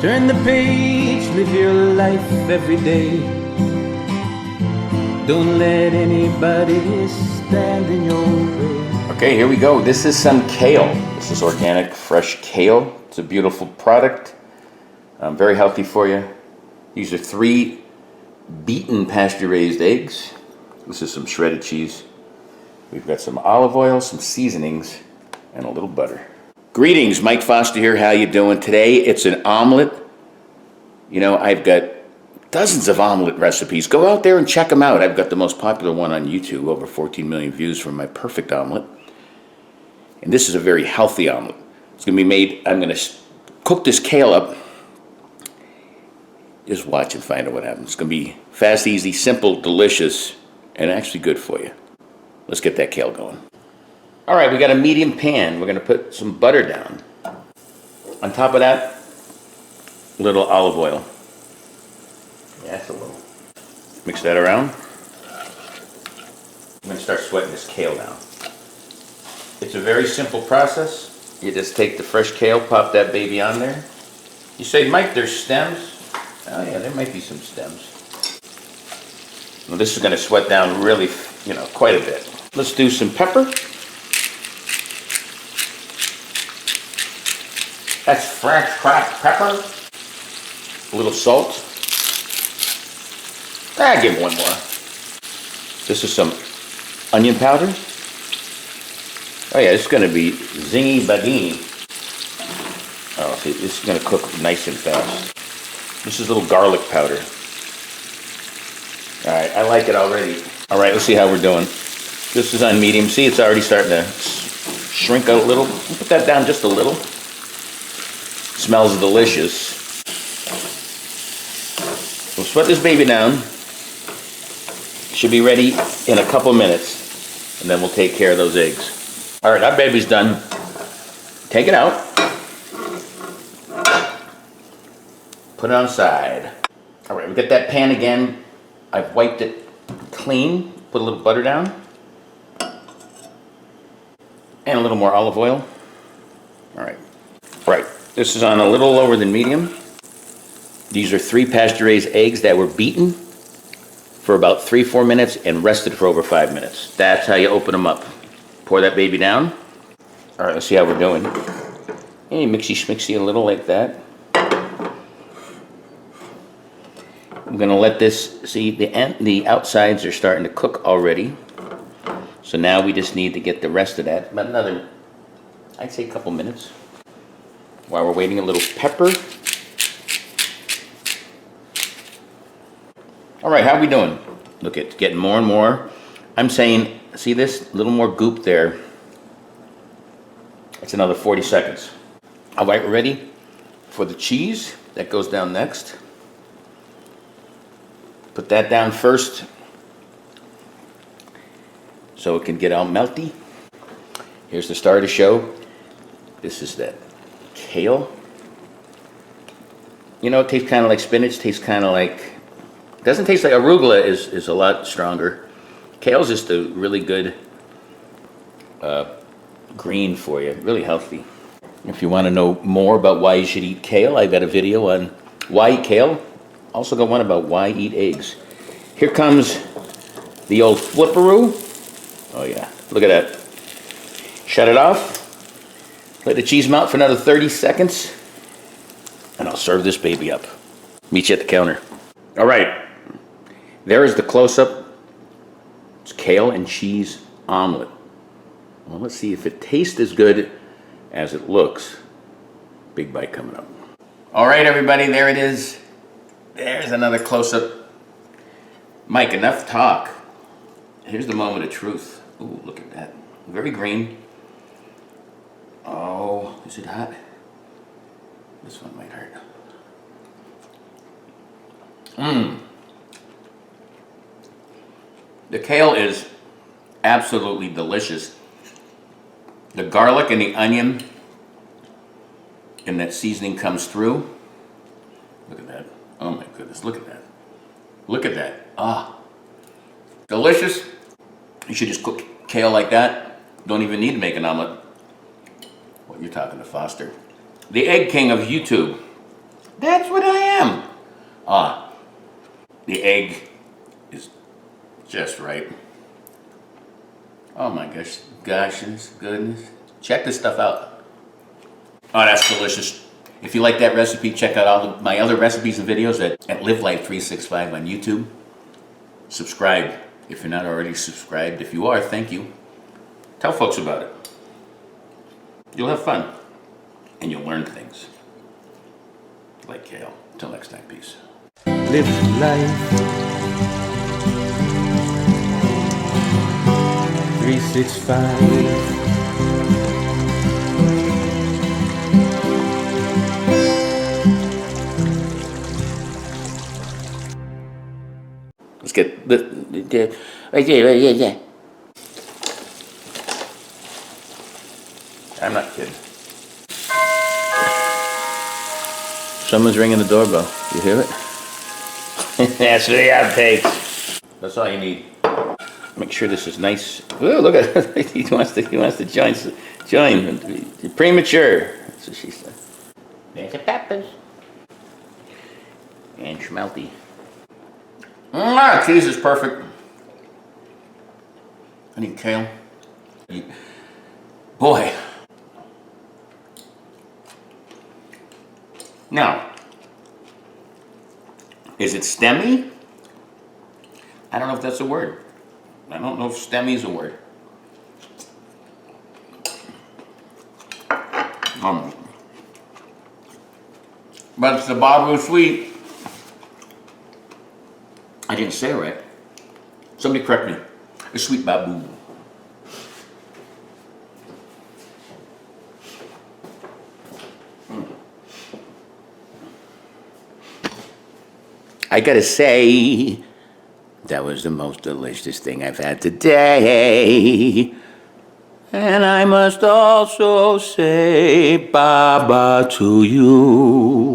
Turn the page, live your life every day. Don't let anybody stand in your way. Okay, here we go. This is some kale. This is organic, fresh kale. It's a beautiful product. Very healthy for you. These are 3 beaten pasture-raised eggs. This is some shredded cheese. We've got some olive oil, some seasonings, and a little butter. Greetings, Mike Foster here. How you doing today? It's an omelet. You know, I've got dozens of omelet recipes. Go out there and check them out. I've got the most popular one on YouTube, over 14 million views for my perfect omelet. And this is a very healthy omelet. It's going to be made, I'm going to cook this kale up. Just watch and find out what happens. It's going to be fast, easy, simple, delicious, and actually good for you. Let's get that kale going. All right, we got a medium pan. We're going to put some butter down. On top of that, a little olive oil. Yeah, that's a little. Mix that around. I'm going to start sweating this kale down. It's a very simple process. You just take the fresh kale, pop that baby on there. You say, Mike, there's stems? Oh yeah, there might be some stems. Well, this is going to sweat down really, quite a bit. Let's do some pepper. That's fresh cracked pepper. A little salt. Give one more. This is some onion powder. Oh yeah, it's going to be zingy bagini. Oh, see, this is going to cook nice and fast. This is a little garlic powder. All right, I like it already. All right, let's see how we're doing. This is on medium. See, it's already starting to shrink a little. Put that down just a little. Smells delicious. We'll sweat this baby down. Should be ready in a couple minutes, and then we'll take care of those eggs. All right, our baby's done. Take it out. Put it on the side. All right, we got that pan again. I've wiped it clean. Put a little butter down. And a little more olive oil. All right. Right, this is on a little lower than medium. These are 3 pasture-raised eggs that were beaten for about 3-4 minutes and rested for over 5 minutes. That's how you open them up. Pour that baby down. All right, let's see how we're doing. And mixy schmixy a little like that. I'm gonna let this, see the outsides are starting to cook already. So now we just need to get the rest of that, about another, I'd say a couple minutes. While we're waiting, a little pepper. All right, how are we doing? Look, it's getting more and more. I'm saying, see this little more goop there. It's another 40 seconds. All right, we're ready for the cheese. That goes down next. Put that down first so it can get all melty. Here's the star of the show. This is that kale. You know, it tastes kind of like spinach. Tastes kind of like, doesn't taste like arugula is a lot stronger. Kale's just a really good green for you, really healthy. If you want to know more about why you should eat kale, I've got a video on why eat kale. Also got one about why eat eggs. Here comes the old flipperoo. Oh yeah, look at that. Shut it off. Let the cheese melt for another 30 seconds. And I'll serve this baby up. Meet you at the counter. All right, there is the close-up. It's kale and cheese omelet. Well, let's see if it tastes as good as it looks. Big bite coming up. All right, everybody, there it is. There's another close-up. Mike, enough talk. Here's the moment of truth. Ooh, look at that. Very green. Oh, is it hot? This one might hurt. The kale is absolutely delicious. The garlic and the onion and that seasoning comes through. Look at that. Oh my goodness, look at that. Look at that. Ah. Delicious. You should just cook kale like that. Don't even need to make an omelet. Well, you're talking to Foster. The Egg King of YouTube. That's what I am. The egg is just right. Oh my goodness. Check this stuff out. Oh, that's delicious. If you like that recipe, check out all my other recipes and videos at Live Life 365 on YouTube. Subscribe if you're not already subscribed. If you are, thank you. Tell folks about it. You'll have fun. And you'll learn things. Like Kale. Till next time, peace. Live life 365. Let's get right there. I'm not kidding. Someone's ringing the doorbell. You hear it? That's the outtakes. That's all you need. Make sure this is nice. Ooh, look at it. He wants to join. You're premature. That's what she said. There's the peppers. And schmelty. Cheese is perfect. I need kale. Boy. Now, is it stemmy? I don't know if that's a word. I don't know if stemmy is a word. But it's the Babu sweet. I didn't say it right. Somebody correct me. The sweet Babu. I gotta say, that was the most delicious thing I've had today. And I must also say bye-bye to you.